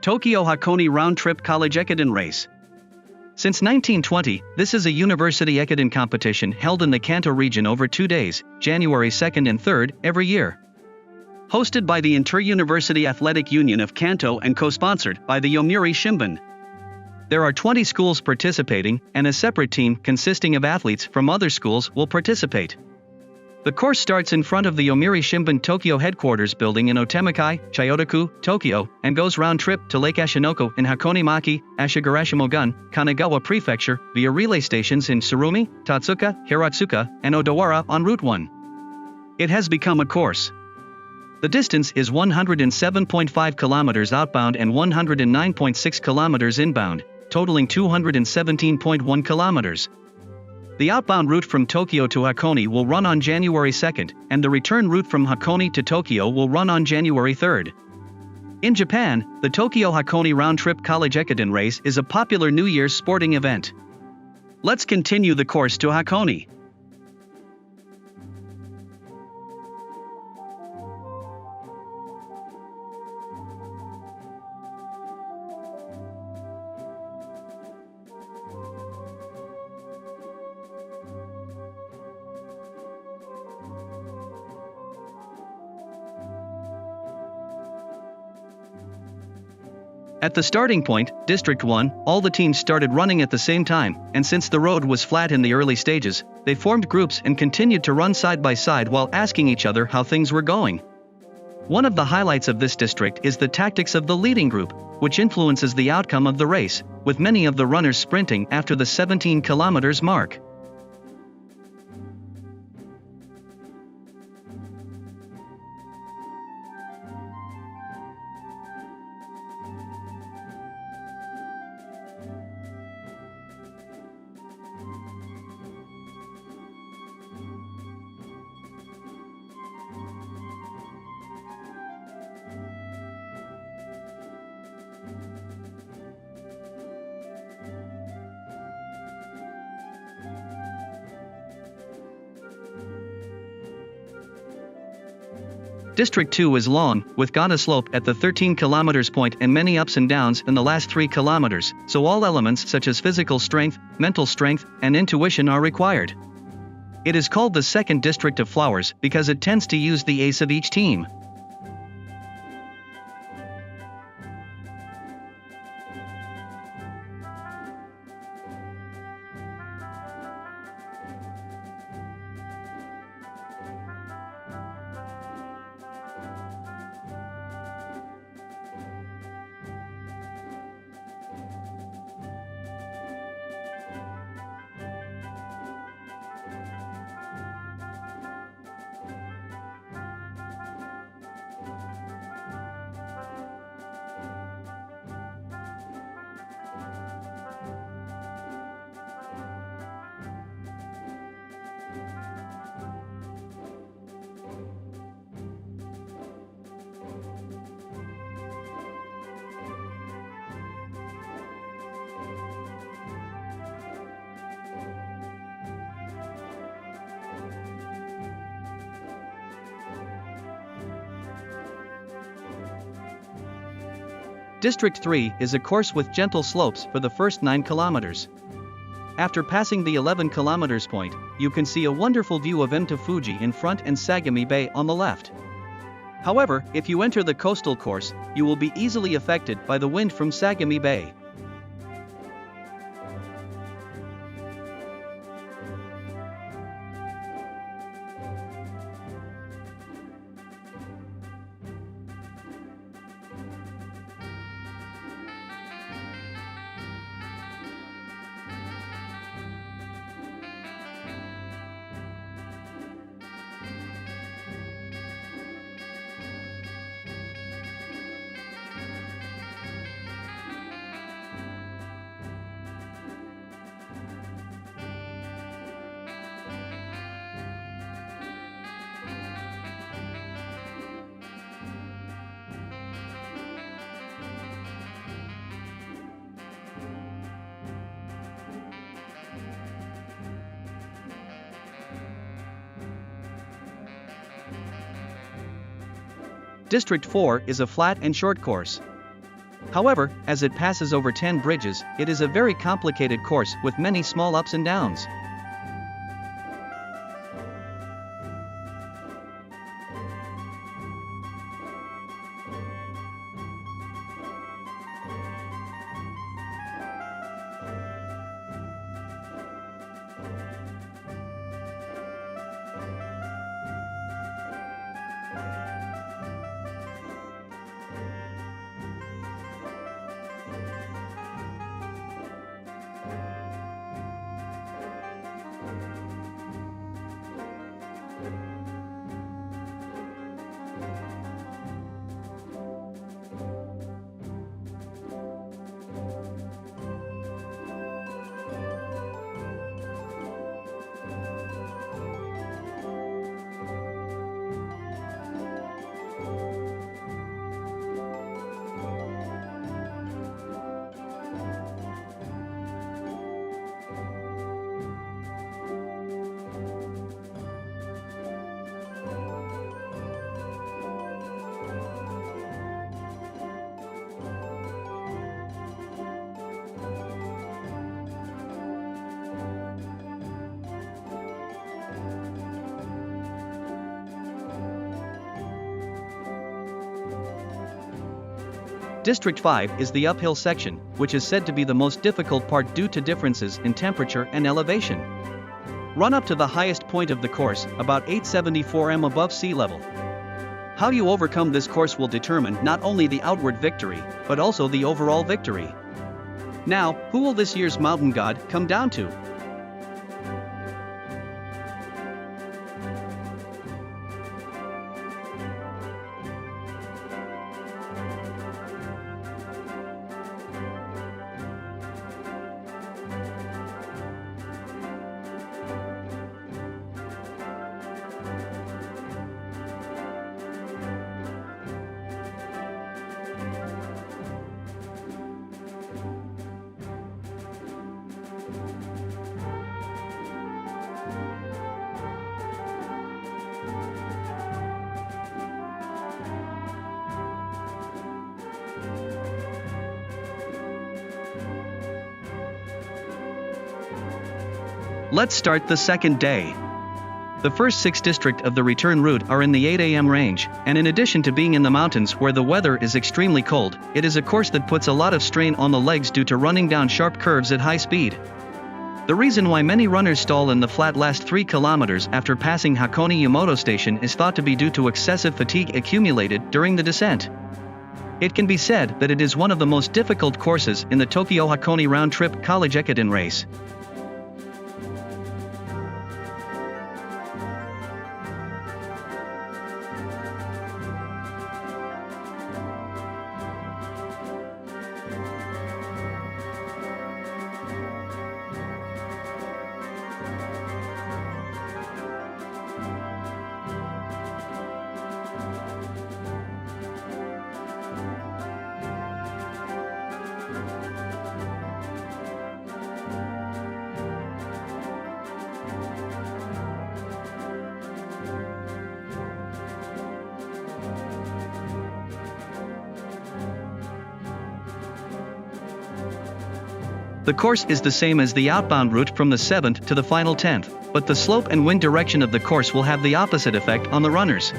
Tokyo-Hakone round-trip college Ekiden race. Since 1920, this is a university Ekiden competition held in the Kanto region over 2 days, January 2nd and 3rd, every year. Hosted by the Inter-University Athletic Union of Kanto and co-sponsored by the Yomiuri Shimbun. There are 20 schools participating, and a separate team consisting of athletes from other schools will participate. The course starts in front of the Yomiuri Shimbun Tokyo headquarters building in Otemachi, Chiyoda-ku, Tokyo, and goes round-trip to Lake Ashinoko in Hakone-machi, Ashigarashimo-gun, Kanagawa Prefecture, via relay stations in Tsurumi, Totsuka, Hiratsuka, and Odawara on Route 1. It has become a course. The distance is 107.5 kilometers outbound and 109.6 kilometers inbound, totaling 217.1 kilometers. The outbound route from Tokyo to Hakone will run on January 2nd, and the return route from Hakone to Tokyo will run on January 3rd. In Japan, the Tokyo-Hakone round-trip college Ekiden race is a popular New Year's sporting event. Let's continue the course to Hakone. At the starting point, District 1, all the teams started running at the same time, and since the road was flat in the early stages, they formed groups and continued to run side by side while asking each other how things were going. One of the highlights of this district is the tactics of the leading group, which influences the outcome of the race, with many of the runners sprinting after the 17 kilometers mark. District 2 is long, with Gata slope at the 13 kilometers point and many ups and downs in the last 3 kilometers, so all elements such as physical strength, mental strength, and intuition are required. It is called the second district of flowers because it tends to use the ace of each team. District 3 is a course with gentle slopes for the first 9 kilometers. After passing the 11 kilometers point, you can see a wonderful view of Mta Fuji in front and Sagami Bay on the left. However, if you enter the coastal course, you will be easily affected by the wind from Sagami Bay. District 4 is a flat and short course. However, as it passes over 10 bridges, it is a very complicated course with many small ups and downs. District 5 is the uphill section, which is said to be the most difficult part due to differences in temperature and elevation. Run up to the highest point of the course, about 874 m above sea level. How you overcome this course will determine not only the outward victory, but also the overall victory. Now, who will this year's mountain god come down to? Let's start the second day. The first 6 districts of the return route are in the 8 a.m. range, and in addition to being in the mountains where the weather is extremely cold, it is a course that puts a lot of strain on the legs due to running down sharp curves at high speed. The reason why many runners stall in the flat last 3 kilometers after passing Hakone-Yamato station is thought to be due to excessive fatigue accumulated during the descent. It can be said that it is one of the most difficult courses in the Tokyo-Hakone round-trip college Ekiden race. The course is the same as the outbound route from the 7th to the final 10th, but the slope and wind direction of the course will have the opposite effect on the runners.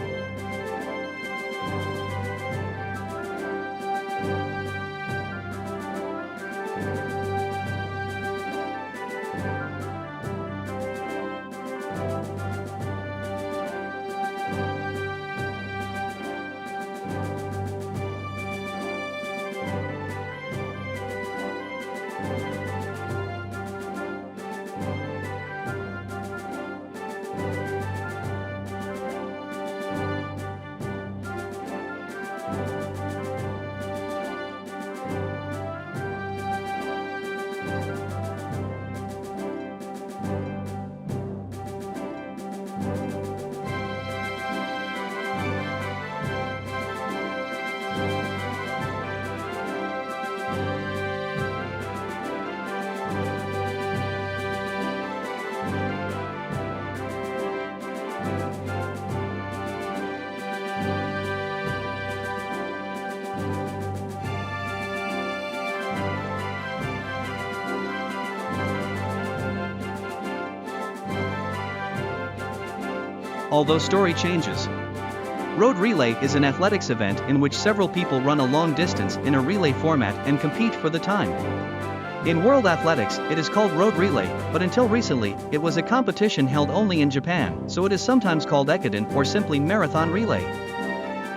although story changes. Road relay is an athletics event in which several people run a long distance in a relay format and compete for the time. In world athletics, it is called road relay, but until recently, it was a competition held only in Japan, so it is sometimes called ekiden or simply marathon relay.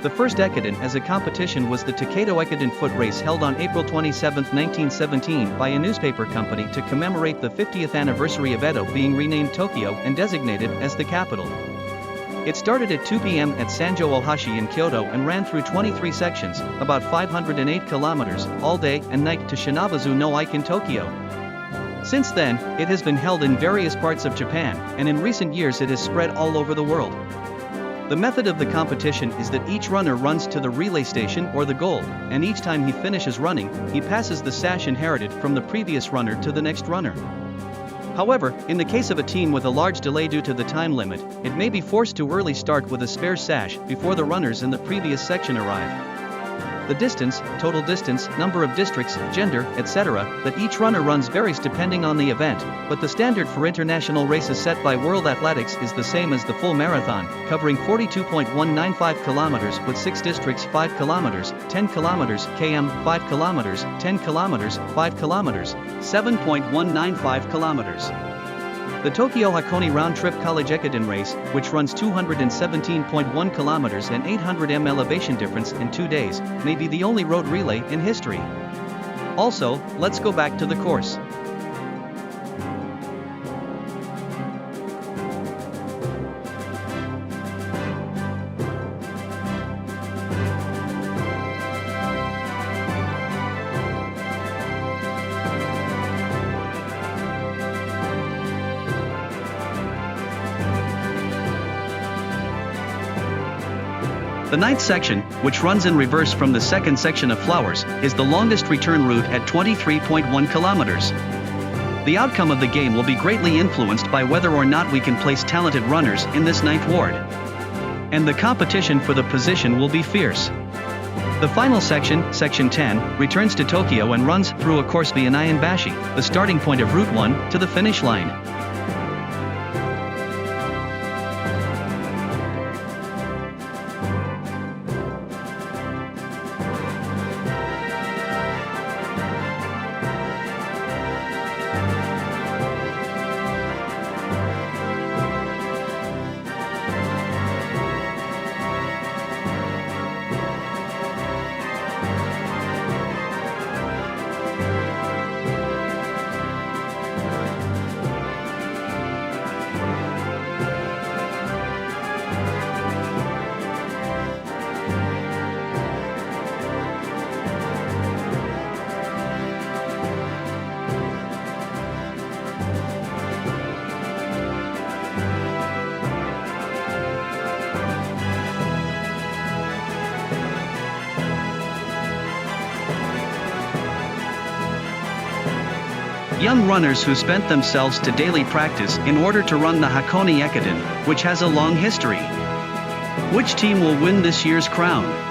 The first ekiden as a competition was the Tokyo-Hakone Ekiden foot race held on April 27, 1917 by a newspaper company to commemorate the 50th anniversary of Edo being renamed Tokyo and designated as the capital. It started at 2 p.m. at Sanjo Ohashi in Kyoto and ran through 23 sections, about 508 kilometers, all day and night to Shinabazu no Ike in Tokyo. Since then, it has been held in various parts of Japan, and in recent years it has spread all over the world. The method of the competition is that each runner runs to the relay station or the goal, and each time he finishes running, he passes the sash inherited from the previous runner to the next runner. However, in the case of a team with a large delay due to the time limit, it may be forced to early start with a spare sash before the runners in the previous section arrive. The distance, total distance, number of districts, gender, etc. that each runner runs varies depending on the event, but the standard for international races set by World Athletics is the same as the full marathon, covering 42.195 kilometers with 6 districts, 5 kilometers, 10 kilometers, km, 5 kilometers, 10 kilometers, 5 kilometers, 7.195 kilometers. The Tokyo-Hakone round-trip college ekiden race, which runs 217.1 kilometers and 800 m elevation difference in 2 days, may be the only road relay in history. Also, let's go back to the course. The ninth section, which runs in reverse from the second section of Flowers, is the longest return route at 23.1 kilometers. The outcome of the game will be greatly influenced by whether or not we can place talented runners in this ninth ward. And the competition for the position will be fierce. The final section, Section 10, returns to Tokyo and runs through a course via Nyanbashi, the starting point of Route 1, to the finish line. Young runners who spent themselves to daily practice in order to run the Hakone Ekiden, which has a long history. Which team will win this year's crown?